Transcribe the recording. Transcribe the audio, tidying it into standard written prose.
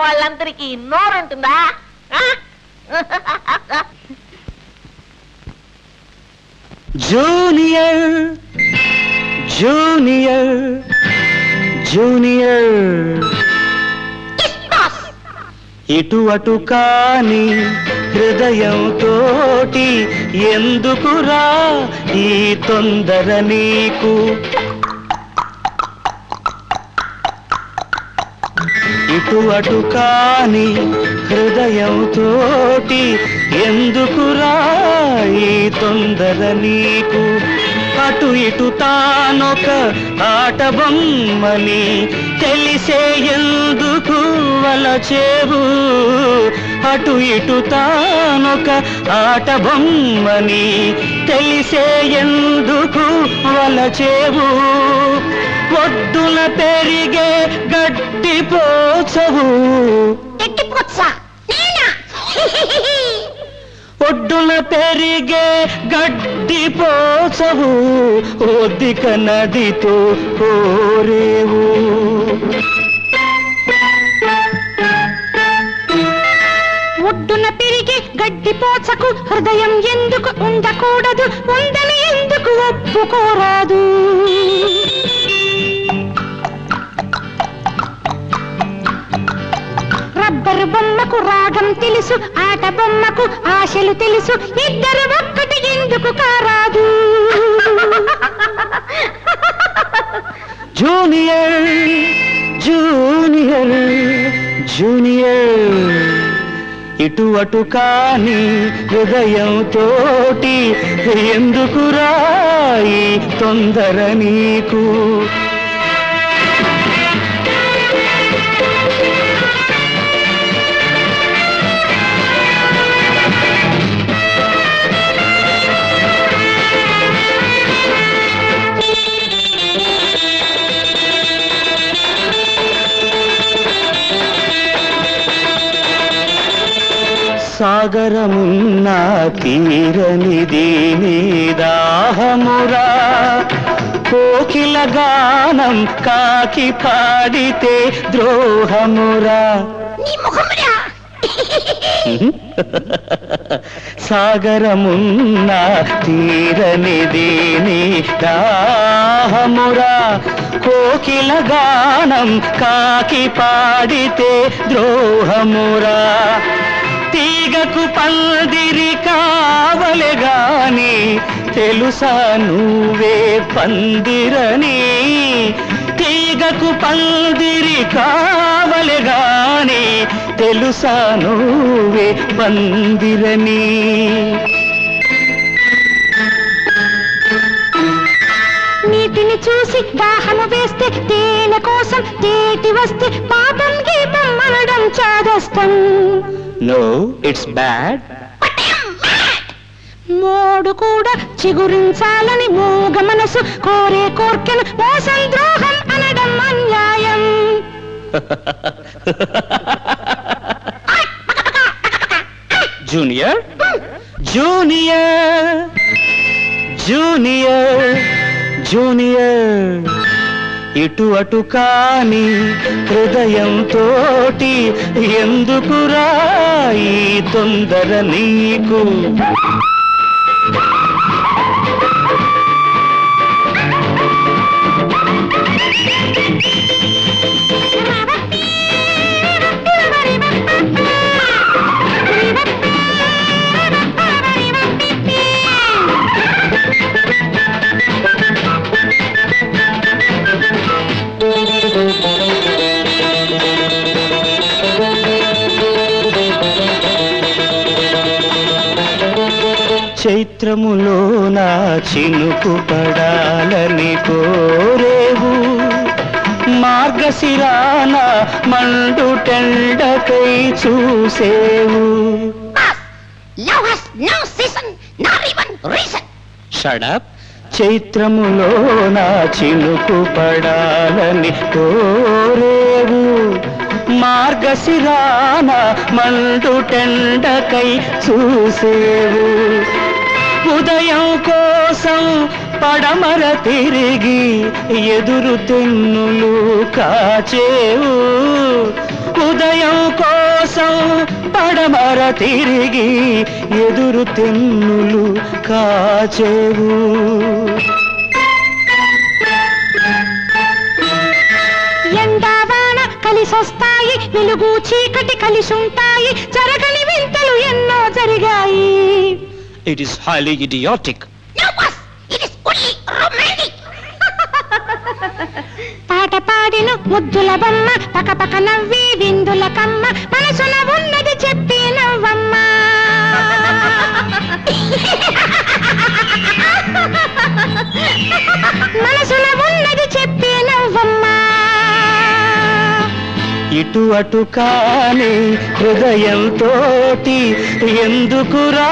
వాళ్ళందరికీ నోరుంటుందా? Junior junior junior ఇటు అటు కాని హృదయంతోటి ఎందుకురా ఈ తొందర నీకు? ఇటు అటు కాని హృదయంతోటి ఎందుకురా ఈ తొందర నీకు? అటు ఇటు తానొక ఆట బొమ్మని తెలిసే ఎందుకు వలచేవు? అటు ఇటు తానొక ఆట బొమ్మని తెలిసే ఎందుకు వలచేవు? ఒడ్డున పెరిగే గడ్డి పోచవు, ఒడ్డున పెరిగే గడ్డి పోచవు, ఒద్దిక నదితో కోరేవు. ఒడ్డున పెరిగే గడ్డి పోచకు హృదయం ఎందుకు ఉండకూడదు? ఉందని ఎందుకు ఒప్పుకోరాదు? రబ్బరు బొమ్మకు రాగం తెలుసు, ఆట బొమ్మకు ఆశలు తెలుసు, ఇద్దరు ఒక్కటి ఎందుకు కారాదు? జూనియర్ జూనియర్ జూనియర్ ఇటు అటు కాని హృదయంతోటి ఎందుకురా ఈ తొందర నీకు? సాగరమున్న తీరనిది నీ దాహమురా, కోకిల గానం కాకి పాడితే ద్రోహమురా. సాగరమున్న తీరనిది నీ దాహమురా, కోకిల గానం కాకి పాడితే ద్రోహమురా. తీగకు పందిరి కావలె గాని తెలుసా నువ్వే పందిరని? తీగకు పందిరి కావలె గాని తెలుసా నువ్వే పందిరని? నీటిని చూసి దాహము వేస్తే తేనె కోసం తేటి వస్తే పాపం గీపం అనడం చాదస్తం. No, it's bad. మోడు కూడా చిగురించాలని మూగ మనసు కోరే కోర్కెను మోసం ద్రోహం అనడం అన్యాయం. జూనియర్ జూనియర్ జూనియర్ జూనియర్ ఇటు అటు కాని హృదయంతోటి ఎందుకురా ఈ తొందర నీకు? చైత్రములో నా చినుకు పడాలని కోరేవు, మార్గశిరాన మండు టెండకై చూసేవు. Shut up. చైత్రములో నా చినుకు పడాలని కోరేవు, మార్గశిరాన మండు టెండకై చూసేవు. ఉదయం కోసం పడమర తిరిగి ఎదురు తెన్నులు కాచేవు, ఉదయం కోసం పడమర తిరిగి ఎదురు తెన్నులు కాచేవు. ఎండావాన కలిసొస్తాయి, వెలుగు చీకటి కలిసుంటాయి, జరగని వింతలు ఎన్నో జరిగాయి. It is highly idiotic. పాట పాడిన ముద్దుల బొమ్మ, పకపక నవ్వి విందుల కమ్మ, మనసున ఉన్నది చెప్పి నవ్వమ్మ. మనసున ఉన్నది చెప్పి నవ్వమ్మ. ఇటు అటు కాని హృదయంతోటి ఎందుకురా